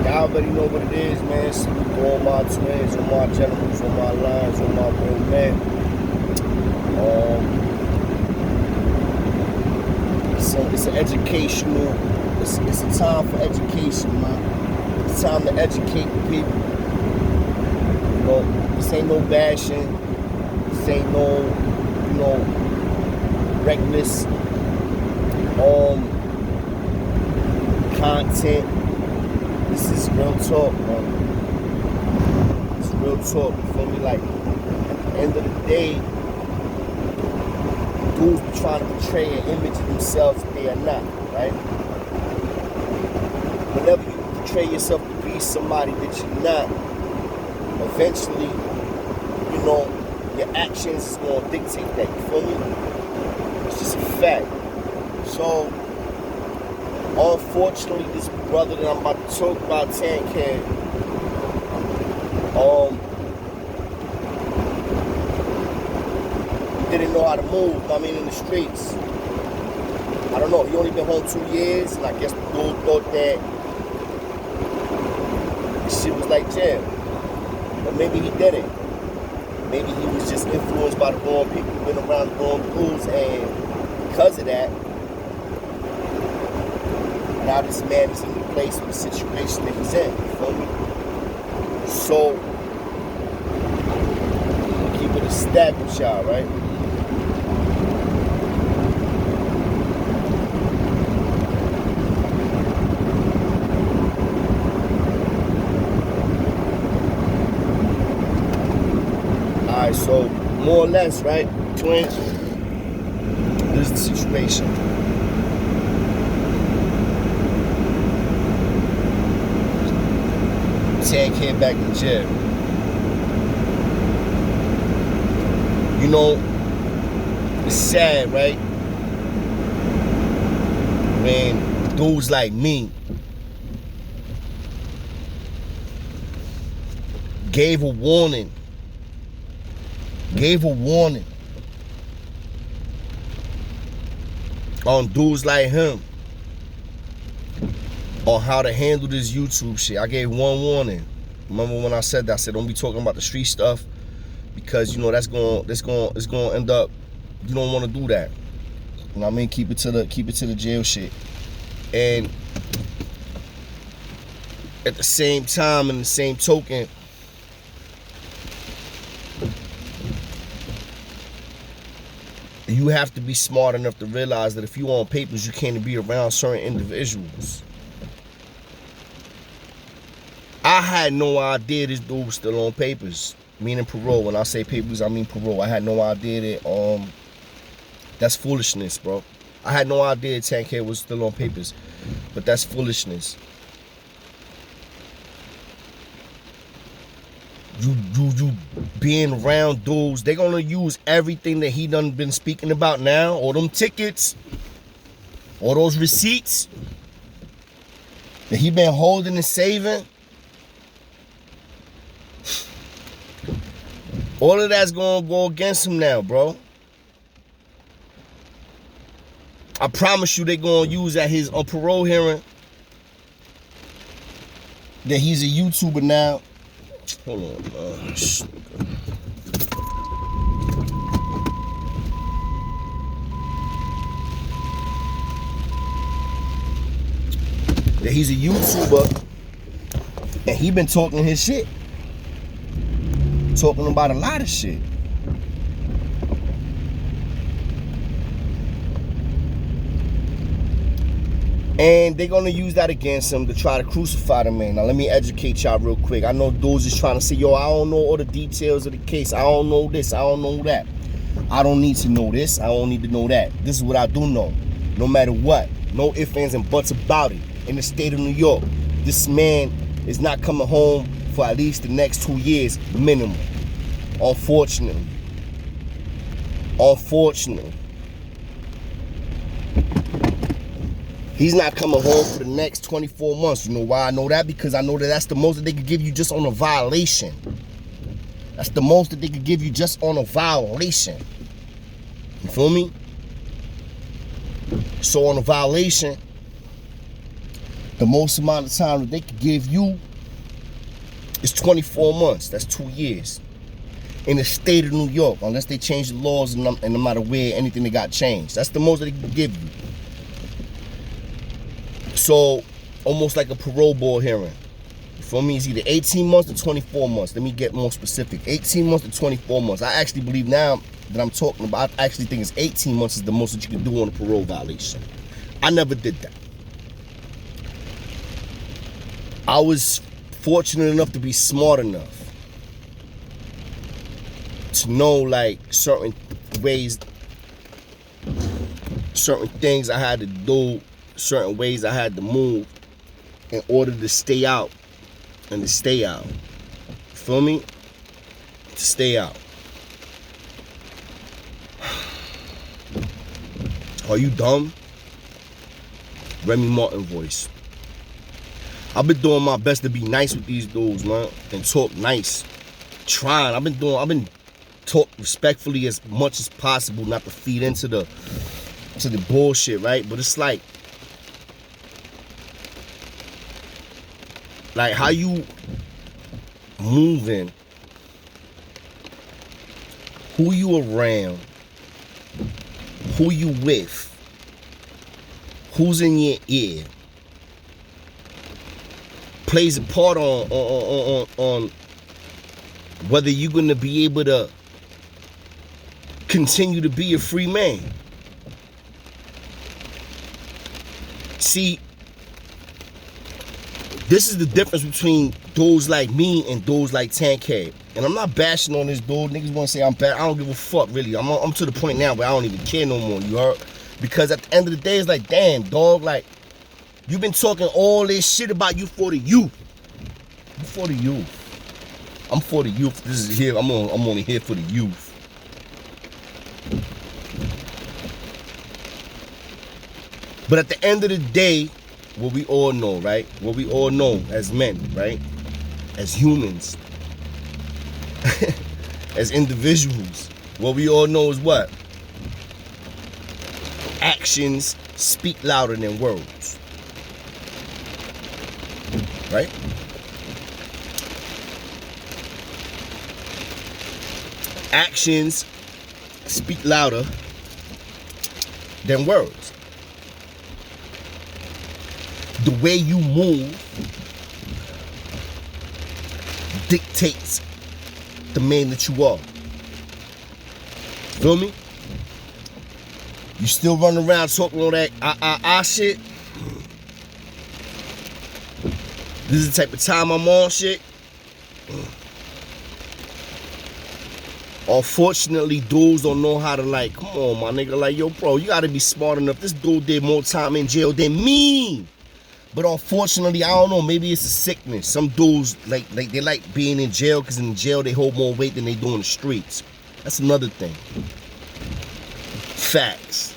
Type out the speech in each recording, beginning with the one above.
Y'all already know what it is, man. Salute to all my twins, all my generals, all my lions, all my real men. It's an educational, it's a time for education, man. It's time to educate the people. You know, this ain't no bashing. This ain't no, you know, reckless content. This is real talk, man. It's real talk, you feel me? Like, at the end of the day, dudes be trying to portray an image of themselves that they are not, right? Whenever you portray yourself to be somebody that you're not, eventually, you know, your actions is going to dictate that, you feel me? It's just a fact. So, unfortunately, this brother that I'm about to talk about, tankhead, he didn't know how to move, I mean, in the streets. I don't know, he only been home 2 years, and I guess the dude thought that this shit was like jail. But maybe he didn't. Maybe he was just influenced by the wrong people, been around the wrong dudes, and because of that, now this man is in the place of the situation that he's in, you feel me? So, keep it a stack with y'all, right? Alright, so, more or less, right, twins, this is the situation. Tankhead back in jail. You know, it's sad, right? When dudes like me gave a warning on dudes like him on how to handle this YouTube shit. I gave one warning. Remember when I said that? I said don't be talking about the street stuff because you know it's going to end up, you don't want to do that. You know what I mean? Keep it to the jail shit. And at the same time, in the same token, you have to be smart enough to realize that if you on papers, you can't be around certain individuals. I had no idea this dude was still on papers, meaning parole. When I say papers, I mean parole. I had no idea that that's foolishness, bro. I had no idea Tankhead was still on papers, but that's foolishness. You being around dudes, they gonna use everything that he done been speaking about now, all them tickets, all those receipts that he been holding and saving. All of that's gonna go against him now, bro. I promise you they gonna use at his parole hearing that he's a YouTuber now. Hold on, that he's a YouTuber and he been talking his shit. Talking about a lot of shit. And they're gonna use that against him to try to crucify the man. Now let me educate y'all real quick. I know dudes is trying to say, yo, I don't know all the details of the case. I don't know this, I don't know that. I don't need to know this, I don't need to know that. This is what I do know. No matter what, no ifs, ands, and buts about it. In the state of New York, this man is not coming home for at least the next 2 years minimum. Unfortunately. He's not coming home for the next 24 months. You know why I know that? Because I know that that's the most that they could give you just on a violation. That's the most that they could give you just on a violation. You feel me? So on a violation, The most amount of time that they could give you is 24 months. That's 2 years. In the state of New York, unless they change the laws and no matter where anything they got changed. That's the most that they can give you. So, almost like a parole board hearing. You feel me? It's either 18 months to 24 months. Let me get more specific. 18 months to 24 months. I actually believe now that I'm talking about, I actually think it's 18 months is the most that you can do on a parole violation. I never did that. I was fortunate enough to be smart enough to know like certain ways, certain things I had to do, certain ways I had to move in order to stay out and to stay out. You feel me? To stay out. Are you dumb? Remy Martin voice. I've been doing my best to be nice with these dudes, man, and talk nice. Trying. I've been talk respectfully as much as possible, not to feed into the bullshit, right? But it's like how you moving, who you around, who you with, who's in your ear, plays a part on whether you're gonna be able to continue to be a free man. See, this is the difference between dudes like me and dudes like Tankhead. And I'm not bashing on this dude. Niggas want to say I'm bad. I don't give a fuck, really. I'm to the point now where I don't even care no more, you heard? Because at the end of the day, it's like, damn, dog, like, you've been talking all this shit about you for the youth. You for the youth. I'm for the youth. This is here. I'm only here for the youth. But at the end of the day, what we all know, right? What we all know as men, right? As humans. As individuals. What we all know is what? Actions speak louder than words. Right? Actions speak louder than words. The way you move dictates the man that you are. Feel me? You still running around talking all that shit? This is the type of time I'm on shit. Unfortunately, dudes don't know how to, like, come on, my nigga, like, yo, bro, you gotta be smart enough. This dude did more time in jail than me. But unfortunately, I don't know, maybe it's a sickness. Some dudes, like they like being in jail because in jail they hold more weight than they do in the streets. That's another thing. Facts.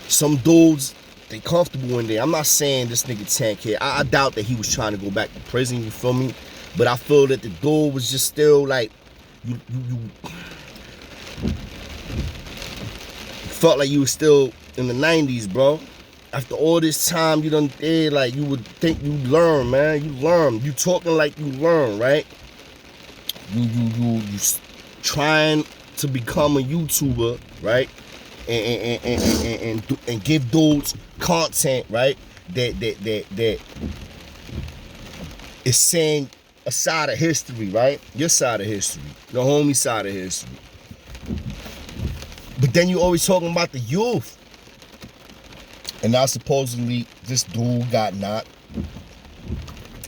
Some dudes, they comfortable in there. I'm not saying this nigga Tankhead. I doubt that he was trying to go back to prison, you feel me? But I feel that the dude was just still like, you felt like you were still in the 90s, bro. After all this time you done did, like, you would think you learn, man. You learn. You talking like you learn, right? You trying to become a YouTuber, right? And give dudes content, right? That is saying a side of history, right? Your side of history, the homie side of history. But then you always talking about the youth. And now supposedly this dude got knocked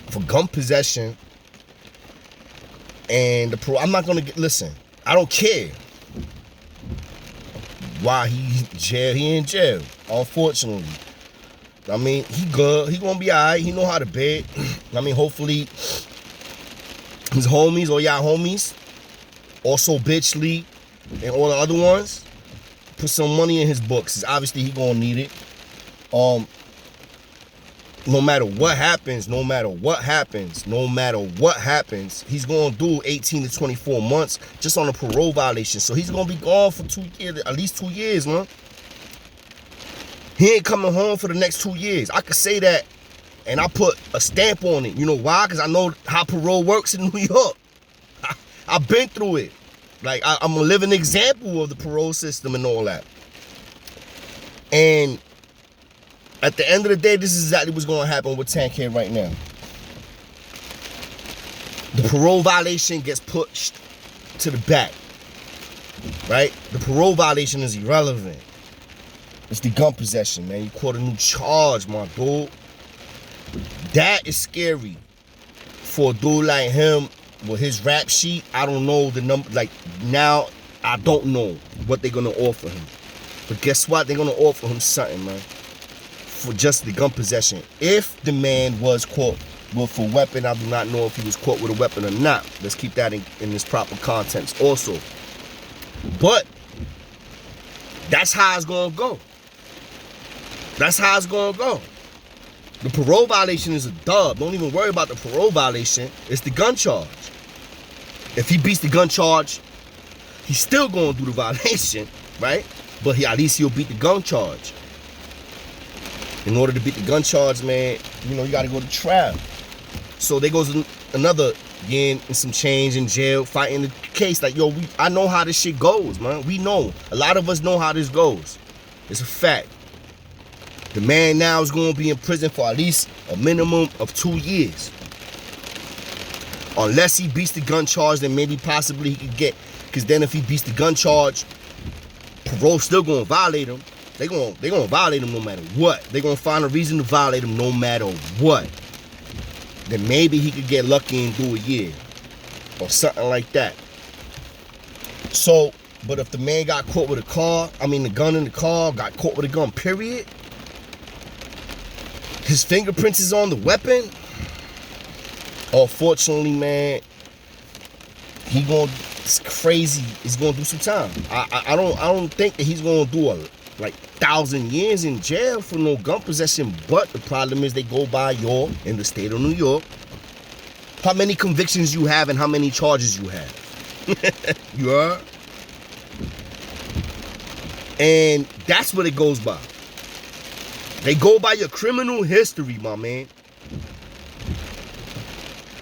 for gun possession. And the parole, I'm not gonna listen, I don't care why he in jail, unfortunately. I mean, he good, he gonna be alright, he know how to beg. I mean, hopefully his homies, or y'all homies, also Bitch Lee and all the other ones, put some money in his books. Obviously he gonna need it. No matter what happens, he's gonna do 18 to 24 months just on a parole violation. So he's gonna be gone for 2 years, at least 2 years, man. He ain't coming home for the next 2 years. I could say that And I put a stamp on it. You know why? Because I know how parole works in New York. I've been through it. Like, I'm a living example of the parole system and all that. And at the end of the day, this is exactly what's going to happen with Tankhead right now. The parole violation gets pushed to the back, right? The parole violation is irrelevant. It's the gun possession, man. You caught a new charge, my dude. That is scary for a dude like him with his rap sheet. I don't know the number. Like, now, I don't know what they're going to offer him. But guess what? They're going to offer him something, man, for just the gun possession. If the man was caught with a weapon, I do not know if he was caught with a weapon or not. Let's keep that in its proper context also. But that's how it's going to go. That's how it's going to go. The parole violation is a dub. Don't even worry about the parole violation. It's the gun charge. If he beats the gun charge, he's still going to do the violation, right? But at least he'll beat the gun charge. In order to beat the gun charge, man, you know, you got to go to trial. So there goes another year and some change in jail fighting the case. Like, yo, I know how this shit goes, man. We know. A lot of us know how this goes. It's a fact. The man now is going to be in prison for at least a minimum of 2 years. Unless he beats the gun charge, then maybe possibly he could get, because then if he beats the gun charge, parole still going to violate him. They're going to violate him no matter what. They're going to find a reason to violate him no matter what. Then maybe he could get lucky and do a year or something like that. So, but if the man got caught with the gun in the car, got caught with a gun, period, his fingerprints is on the weapon, unfortunately, man, it's crazy. He's going to do some time. I don't think that he's going to do 1,000 years in jail for no gun possession, but the problem is they go by in the state of New York, how many convictions you have and how many charges you have. You heard? And that's what it goes by. They go by your criminal history, my man.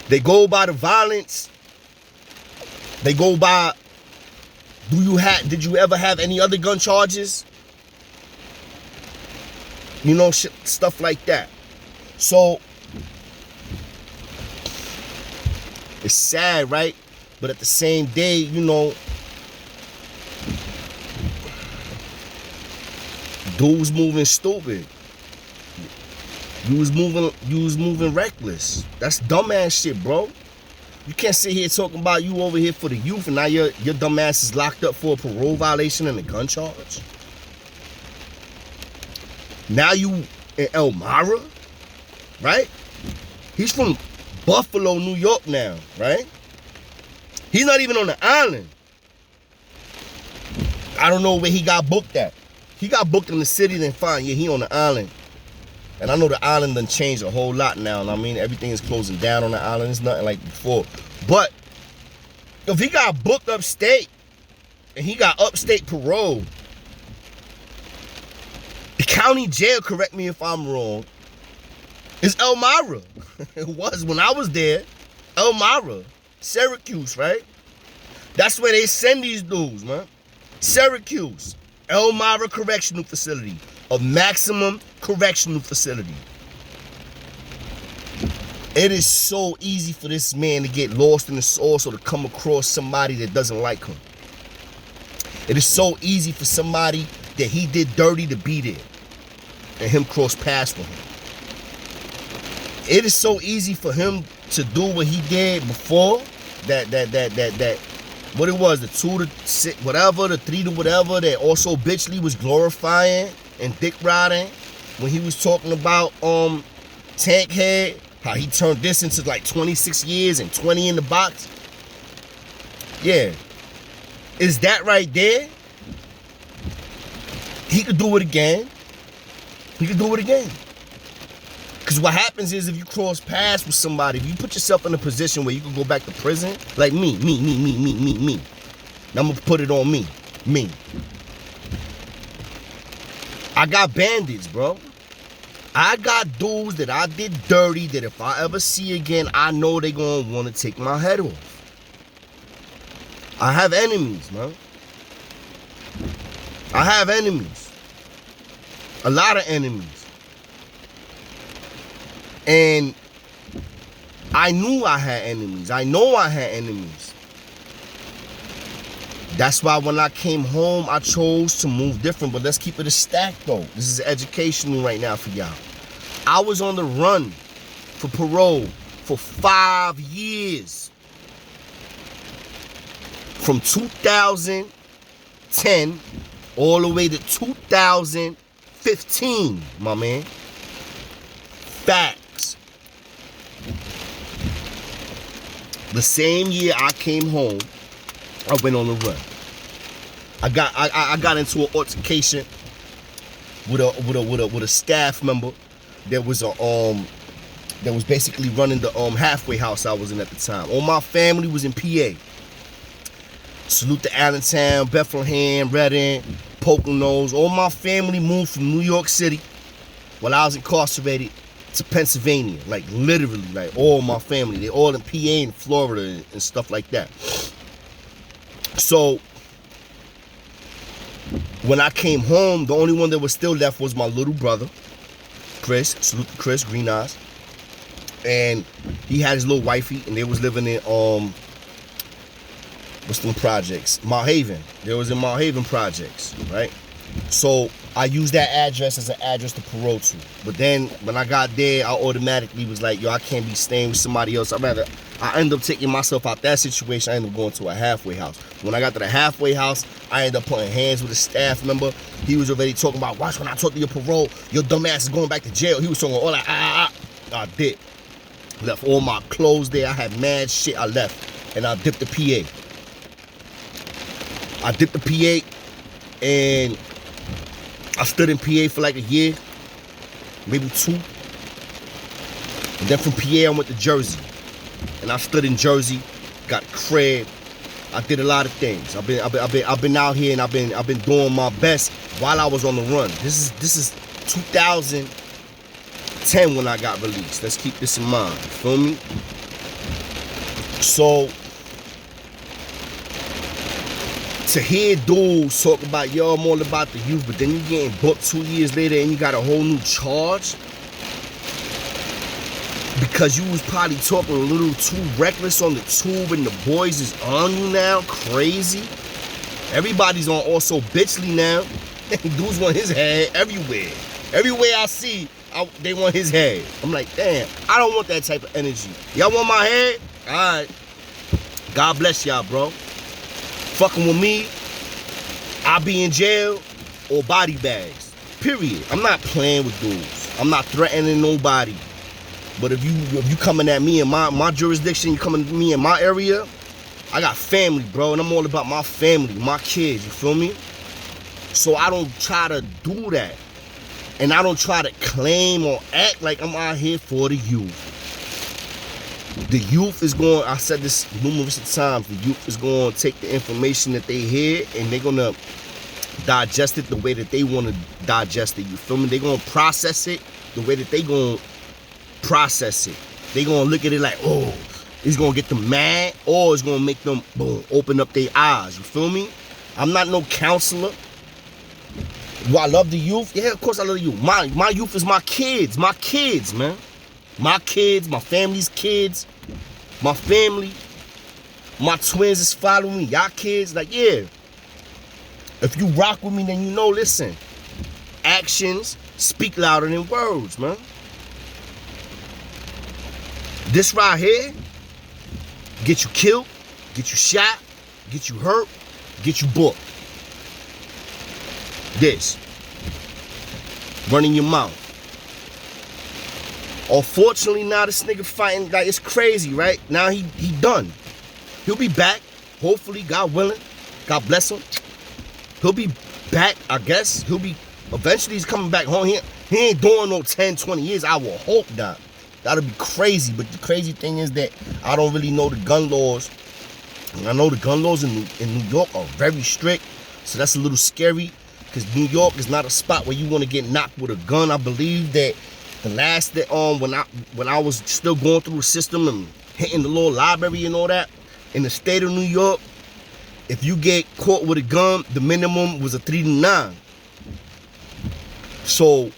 They go by the violence. They go by, did you ever have any other gun charges? You know, stuff like that. So, it's sad, right? But at the same day, you know, dude's moving stupid. You was moving reckless. That's dumbass shit, bro. You can't sit here talking about you over here for the youth and now your dumbass is locked up for a parole violation and a gun charge. Now you in Elmira, right? He's from Buffalo, New York now, right? He's not even on the island. I don't know where he got booked at. He got booked in the city, then fine, yeah, he on the island. And I know the island done changed a whole lot now. And I mean, everything is closing down on the island. It's nothing like before. But if he got booked upstate and he got upstate parole, the county jail, correct me if I'm wrong, is Elmira. It was when I was there. Elmira, Syracuse, right? That's where they send these dudes, man. Syracuse, Elmira Correctional Facility, a maximum correctional facility. It is so easy for this man to get lost in the sauce or to come across somebody that doesn't like him. It is so easy for somebody that he did dirty to be there and him cross paths with him. It is so easy for him to do what he did before, that what it was, the 2 to 6, whatever, the 3 to whatever, that also Bitch Lee was glorifying and dick riding when he was talking about Tankhead, how he turned this into like 26 years and 20 in the box. Yeah. Is that right there? He could do it again. He could do it again. Because what happens is if you cross paths with somebody, if you put yourself in a position where you can go back to prison, like me. Now I'm going to put it on me. I got bandits, bro. I got dudes that I did dirty that if I ever see again, I know they gonna want to take my head off. I have enemies, man. I have enemies. A lot of enemies. And I knew I had enemies. I know I had enemies. That's why when I came home, I chose to move different. But let's keep it a stack, though. This is educational right now for y'all. I was on the run for parole for 5 years. From 2010 all the way to 2015, my man. Facts. The same year I came home, I went on the run. I got into an altercation with a staff member that was basically running the halfway house I was in at the time. All my family was in PA. Salute to Allentown, Bethlehem, Reading, Poconos. All my family moved from New York City while I was incarcerated to Pennsylvania. Like literally, like all my family. They all in PA and Florida and stuff like that. So when I came home, the only one that was still left was my little brother, Chris. Salute to Chris, Green Eyes. And he had his little wifey, and they was living in what's them projects? Mount Haven. They was in Mount Haven projects, right? So I used that address as an address to parole to. But then when I got there, I automatically was like, yo, I can't be staying with somebody else. I ended up taking myself out that situation. I ended up going to a halfway house. When I got to the halfway house, I ended up putting hands with a staff member. He was already talking about, watch when I talk to your parole, your dumb ass is going back to jail. He was talking all that, I did. Left all my clothes there. I had mad shit. I left. And I dipped the PA. I dipped the PA, and I stood in PA for like a year, maybe 2. And then from PA, I went to Jersey. And I stood in Jersey, got a crib. I did a lot of things. I've been out here, and I've been doing my best while I was on the run. This is 2010 when I got released. Let's keep this in mind. You feel me? So to hear dudes talk about, yo, I'm all about the youth, but then you getting booked 2 years later and you got a whole new charge because you was probably talking a little too reckless on the tube and the boys is on you now, crazy. Everybody's on also bitchly now. Dudes want his head everywhere. Everywhere I see, they want his head. I'm like, damn, I don't want that type of energy. Y'all want my head? All right. God bless y'all, bro. Fucking with me, I'll be in jail or body bags. Period. I'm not playing with dudes. I'm not threatening nobody. But if you coming at me in my jurisdiction, you coming at me in my area, I got family, bro, and I'm all about my family, my kids, you feel me? So I don't try to do that. And I don't try to claim or act like I'm out here for the youth. The youth is going, I said this numerous times, the youth is going to take the information that they hear and they're going to digest it the way that they want to digest it, you feel me? They're going to process it the way that they going to process it. They're going to look at it like, oh, it's going to get them mad, or it's going to make them, boom, open up their eyes, you feel me? I'm not no counselor. Do I love the youth? Yeah, of course I love the youth. My youth is my kids, man. My kids, my family's kids, my family, my twins is following me, y'all kids, like, yeah. If you rock with me, then you know, listen, actions speak louder than words, man. This right here, get you killed, get you shot, get you hurt, get you booked. This, running your mouth. Unfortunately, now this nigga fighting, like, it's crazy, right? Now he done. He'll be back, hopefully, God willing. God bless him. He'll be back, I guess. Eventually he's coming back home. He ain't doing no 10, 20 years. I will hope not. That'll be crazy. But the crazy thing is that I don't really know the gun laws. And I know the gun laws in New York are very strict. So that's a little scary. Because New York is not a spot where you want to get knocked with a gun. I believe that The last that when I was still going through the system and hitting the little library and all that, in the state of New York, if you get caught with a gun, the minimum was a 3 to 9. So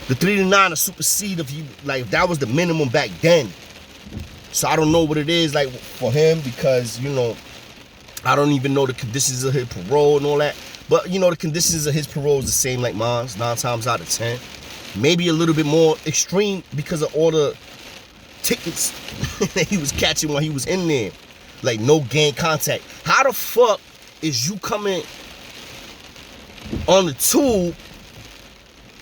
the 3 to 9 to supersede if you like that was the minimum back then. So I don't know what it is like for him because I don't even know the conditions of his parole and all that. But the conditions of his parole is the same like mine, 9 times out of 10. Maybe a little bit more extreme because of all the tickets that he was catching while he was in there. Like no gang contact. How the fuck is you coming on the tube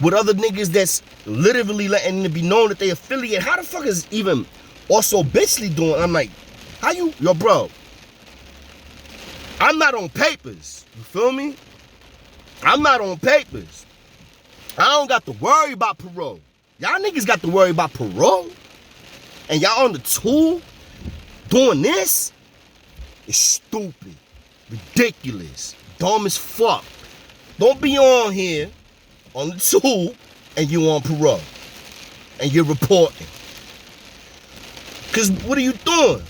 with other niggas that's literally letting it be known that they affiliate? How the fuck is even also bitchly doing? I'm like, how you, yo bro, I'm not on papers. You feel me? I'm not on papers. I don't got to worry about parole. Y'all niggas got to worry about parole. And y'all on the tool doing this? It's stupid, ridiculous, dumb as fuck. Don't be on here on the tool and you on parole and you're reporting. Cause what are you doing?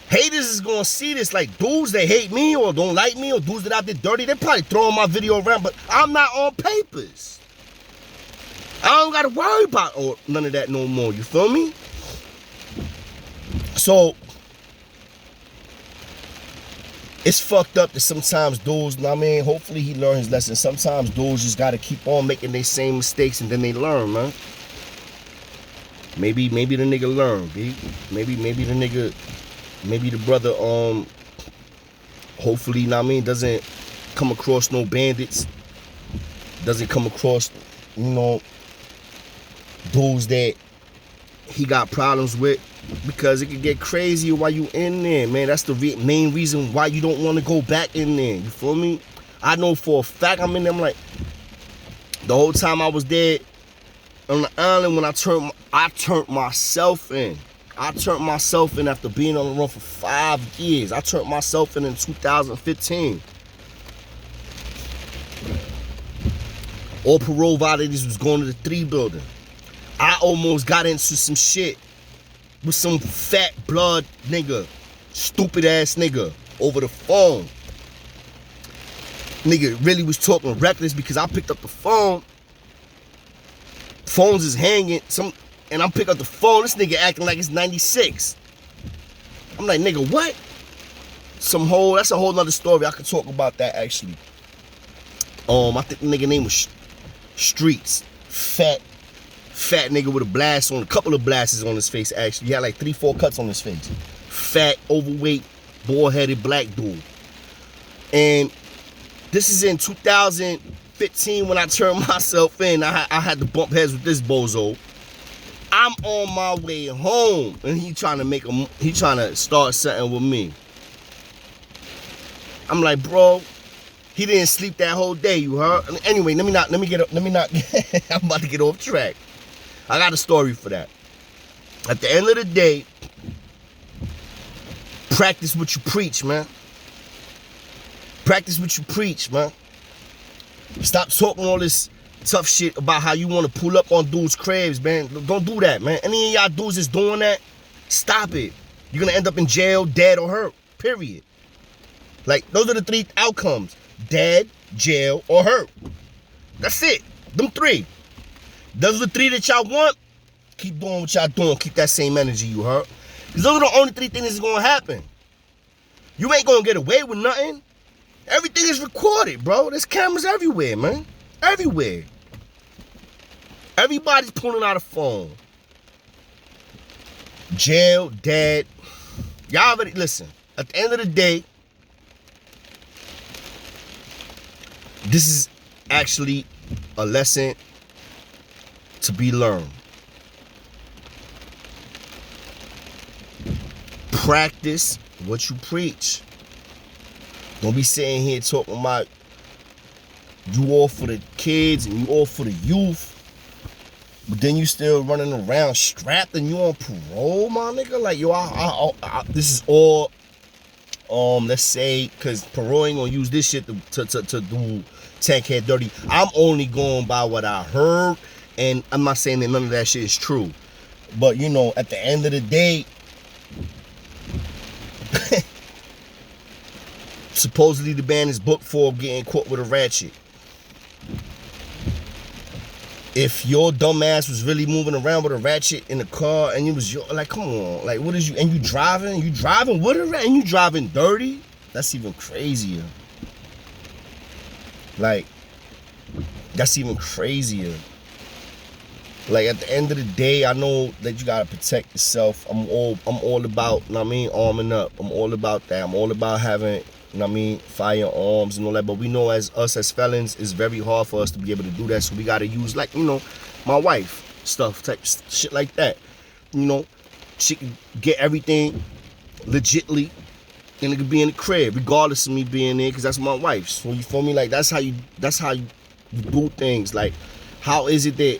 Haters is gonna see this, like dudes that hate me or don't like me or dudes that I did dirty, they probably throwing my video around, but I'm not on papers. I don't gotta worry about none of that no more, you feel me? So, it's fucked up that sometimes dudes, hopefully he learned his lesson. Sometimes dudes just gotta keep on making their same mistakes and then they learn, man. Maybe the nigga learn, B. Maybe the brother, hopefully, doesn't come across no bandits. Doesn't come across, dudes that he got problems with. Because it could get crazy while you in there, man. That's the main reason why you don't want to go back in there. You feel me? I know for a fact I'm in there. I'm like, the whole time I was there on the island when I turned myself in. I turned myself in after being on the run for 5 years. I turned myself in 2015. All parole violators was going to the 3 building. I almost got into some shit with some fat blood nigga, stupid ass nigga over the phone. Nigga really was talking reckless because I picked up the phone. Phones is hanging, and I'm picking up the phone. This nigga acting like it's 96. I'm like, nigga, what? That's a whole nother story. I could talk about that actually. I think the nigga name was Streets. Fat nigga with a couple of blasts on his face actually. He had like 3-4 cuts on his face. Fat, overweight, bald-headed black dude. And this is in 2015 when I turned myself in. I had to bump heads with this bozo. I'm on my way home and he trying to start something with me. I'm like, bro, he didn't sleep that whole day, you heard? Anyway, let me not I'm about to get off track. I got a story for that. At the end of the day, practice what you preach, man. Practice what you preach, man. Stop talking all this tough shit about how you want to pull up on dudes' cribs, man. Don't do that, man. Any of y'all dudes that's doing that, stop it. You're going to end up in jail, dead, or hurt, period. Like, those are the 3 outcomes. Dead, jail, or hurt. That's it. Them 3. Those are the 3 that y'all want. Keep doing what y'all doing. Keep that same energy, you heard? Because those are the only 3 things that's going to happen. You ain't going to get away with nothing. Everything is recorded, bro. There's cameras everywhere, man. Everywhere. Everybody's pulling out a phone. Jail, dead. Y'all already, listen. At the end of the day, this is actually a lesson to be learned. Practice what you preach. Don't be sitting here talking about you all for the kids and you all for the youth, but then you still running around strapped and you on parole, my nigga. Like, yo, this is all, let's say, because parole ain't gonna use this shit to do tankhead dirty. I'm only going by what I heard And I'm not saying that none of that shit is true. But, you know, at the end of the day, supposedly the band is booked for getting caught with a ratchet. If your dumb ass was really moving around with a ratchet in the car and you was like, come on, like, what is you, and you driving with a ratchet and you driving dirty, that's even crazier. Like, that's even crazier. Like, at the end of the day, I know that you gotta protect yourself. I'm all about, you know what I mean, arming up. I'm all about that. I'm all about having, you know what I mean, firearms and all that. But we know as felons, it's very hard for us to be able to do that. So we gotta use, like, you know, my wife stuff, type shit like that. You know, she can get everything legitly, and it could be in the crib, regardless of me being there, because that's my wife. So you feel me? Like, that's how you do things. Like, how is it that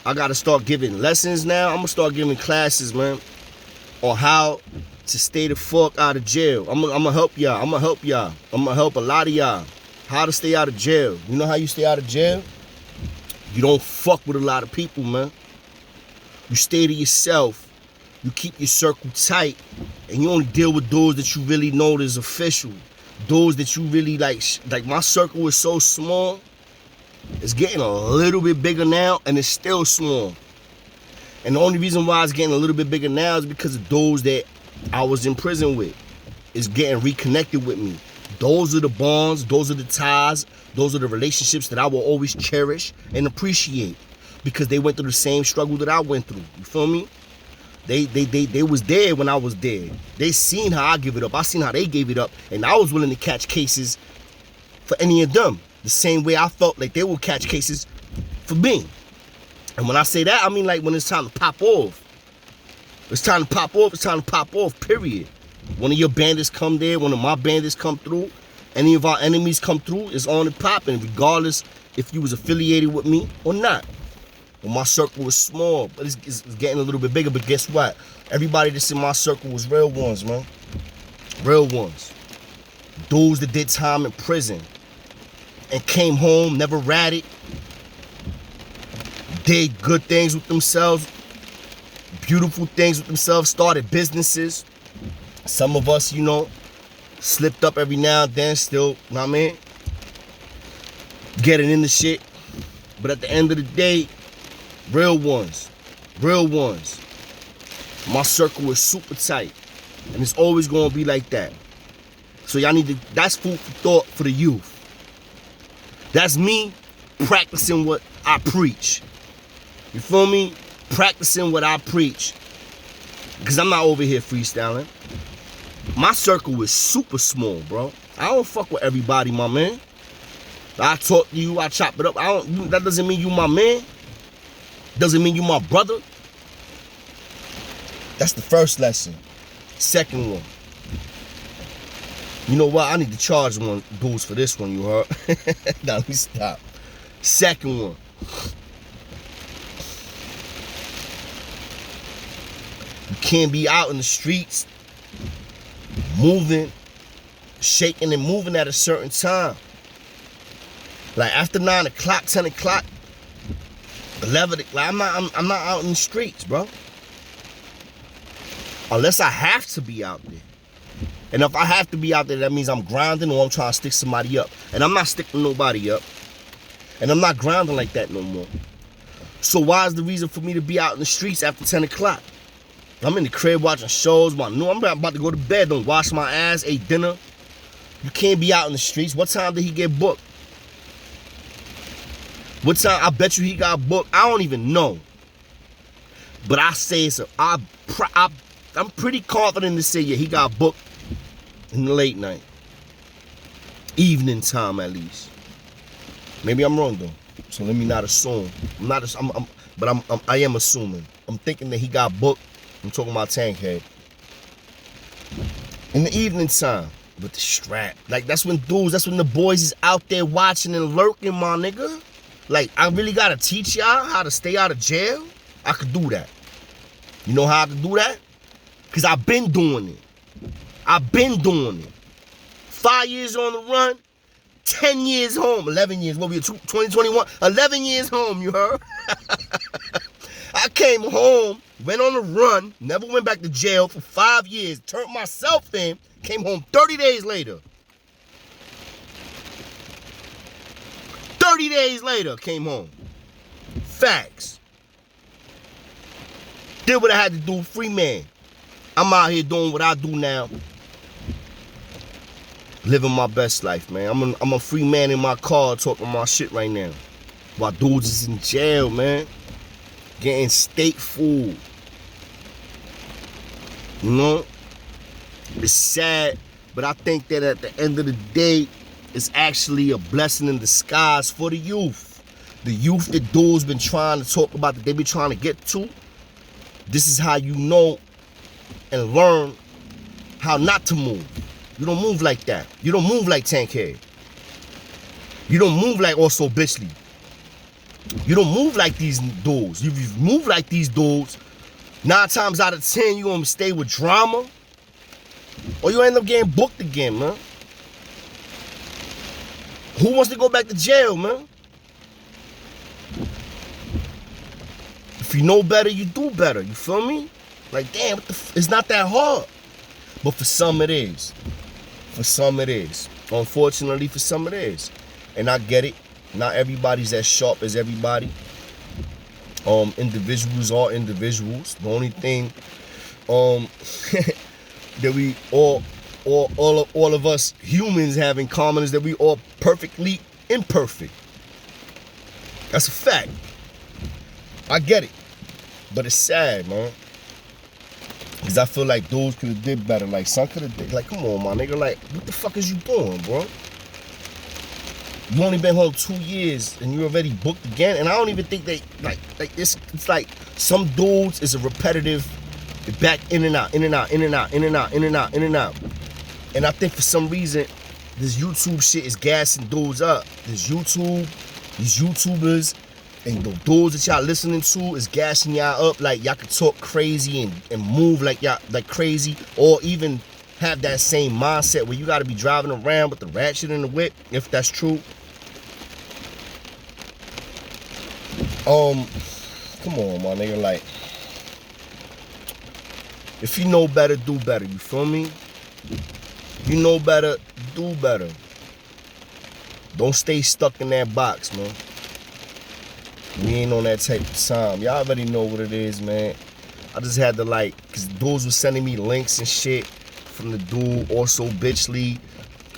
I gotta start giving lessons now? I'm gonna start giving classes, man, on how to stay the fuck out of jail. I'm gonna help y'all. I'm gonna help a lot of y'all how to stay out of jail. You know how you stay out of jail? You don't fuck with a lot of people, man. You stay to yourself. You keep your circle tight, and you only deal with those that you really know is official. Those that you really like my circle is so small. It's getting a little bit bigger now, and it's still small. And the only reason why it's getting a little bit bigger now is because of those that I was in prison with. Is getting reconnected with me. Those are the bonds, those are the ties, those are the relationships that I will always cherish and appreciate, because they went through the same struggle that I went through. You feel me? They was there when I was there. They seen how I give it up. I seen how they gave it up, and I was willing to catch cases for any of them. The same way I felt like they would catch cases for me. And when I say that, I mean like when it's time to pop off. It's time to pop off, it's time to pop off, period. One of your bandits come there, one of my bandits come through, any of our enemies come through, it's on and popping, regardless if you was affiliated with me or not. Well, my circle was small, but it's getting a little bit bigger. But guess what? Everybody that's in my circle was real ones, man. Real ones. Those that did time in prison and came home, never ratted, did good things with themselves, beautiful things with themselves, started businesses. Some of us, you know, slipped up every now and then, still, you know what I mean, getting into shit. But at the end of the day, real ones. My circle is super tight, and it's always gonna be like that. So y'all need to, that's food for thought for the youth. That's me practicing what I preach. You feel me? Practicing what I preach. Because I'm not over here freestyling. My circle is super small, bro. I don't fuck with everybody, my man. I talk to you, I chop it up. That doesn't mean you my man. Doesn't mean you my brother. That's the first lesson. Second one. You know what? I need to charge one dudes for this one, you heard? Now let me stop. Second one. You can't be out in the streets moving, shaking and moving at a certain time. Like after 9 o'clock, 10 o'clock, 11 o'clock, I'm not out in the streets, bro. Unless I have to be out there. And if I have to be out there, that means I'm grinding or I'm trying to stick somebody up. And I'm not sticking nobody up. And I'm not grinding like that no more. So why is the reason for me to be out in the streets after 10 o'clock? I'm in the crib watching shows. I'm about to go to bed. Don't wash my ass, ate dinner. You can't be out in the streets. What time did he get booked? What time? I bet you he got booked. I don't even know. But I say so. I'm pretty confident to say, yeah, he got booked in the late night. Evening time, at least. Maybe I'm wrong, though. So let me not assume. I am assuming. I'm thinking that he got booked. I'm talking about tankhead. In the evening time, with the strap. Like, that's when the boys is out there watching and lurking, my nigga. Like, I really gotta teach y'all how to stay out of jail? I could do that. You know how I could do that? Because I've been doing it. 5 years on the run, 10 years home, 11 years. What were you, 2021? 11 years home, you heard? I came home, went on a run, never went back to jail for 5 years, turned myself in, came home 30 days later. 30 days later, came home. Facts. Did what I had to do, free man. I'm out here doing what I do now. Living my best life, man. I'm a free man in my car talking my shit right now. While dudes is in jail, man. Getting state food. You know? It's sad, but I think that at the end of the day, it's actually a blessing in disguise for the youth. The youth that dudes been trying to talk about, that they been trying to get to. This is how you know and learn how not to move. You don't move like that. You don't move like Tankhead. You don't move like Also Bitchly. You don't move like these dudes. If you move like these dudes, 9 times out of 10, you gonna stay with drama, or you end up getting booked again, man. Who wants to go back to jail, man? If you know better, you do better. You feel me? Like, damn, it's not that hard. But for some, it is. For some, it is. Unfortunately, for some, it is. And I get it. Not everybody's as sharp as everybody. Individuals are individuals. The only thing that we all of us humans have in common is that we all perfectly imperfect. That's a fact. I get it. But it's sad, man. Because I feel like dudes could have did better. Like, son could have did. Like, come on, my nigga. Like, what the fuck is you doing, bro? You only been home 2 years and you already booked again. And I don't even think they, like it's like some dudes is a repetitive, back in and out, in and out, in and out, in and out, in and out, in and out. And I think for some reason, this YouTube shit is gassing dudes up. These YouTubers, and the dudes that y'all listening to is gassing y'all up like y'all can talk crazy and move like y'all like crazy, or even have that same mindset where you gotta be driving around with the ratchet in the whip, if that's true. Come on, my nigga, like, if you know better, do better, you feel me? You know better, do better. Don't stay stuck in that box, man. We ain't on that type of time. Y'all already know what it is, man. I just had to, like, because dudes was sending me links and shit from the dude, Also Bitchly.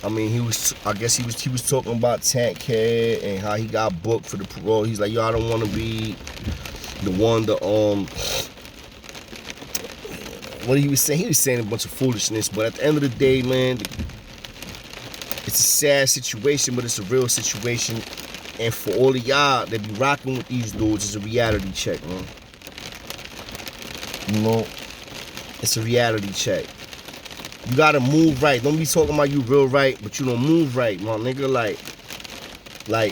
I mean, I guess he was talking about Tankhead and how he got booked for the parole. He's like, yo, I don't want to be the one to, what he was saying? He was saying a bunch of foolishness, but at the end of the day, man, it's a sad situation, but it's a real situation. And for all of y'all that be rocking with these dudes, it's a reality check, man. You know, it's a reality check. You gotta move right. Don't be talking about you real right, but you don't move right, my nigga. Like,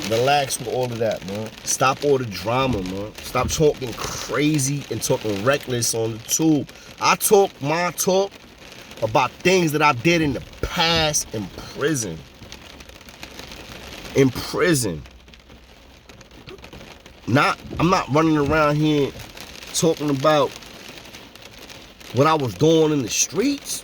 relax with all of that, man. Stop all the drama, man. Stop talking crazy and talking reckless on the tube. I talk my talk about things that I did in the past in prison. In prison. I'm not running around here talking about what I was doing in the streets.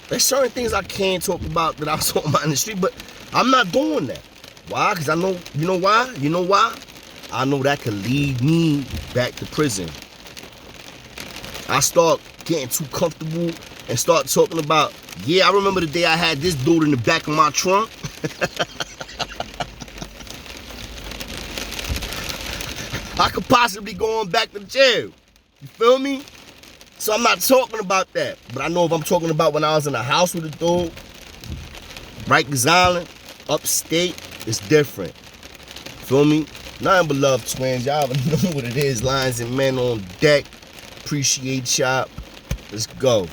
There's certain things I can't talk about that I was talking about in the street, but I'm not doing that. Why? Because I know, you know why? You know why? I know that could lead me back to prison. I start getting too comfortable and start talking about, yeah, I remember the day I had this dude in the back of my trunk. I could possibly go on back to jail. You feel me? So I'm not talking about that. But I know if I'm talking about when I was in a house with a dude, Rikers Island, upstate, it's different. Feel me? Nothing but love, twins. Y'all know what it is. Lions and men on deck. Appreciate y'all. Let's go.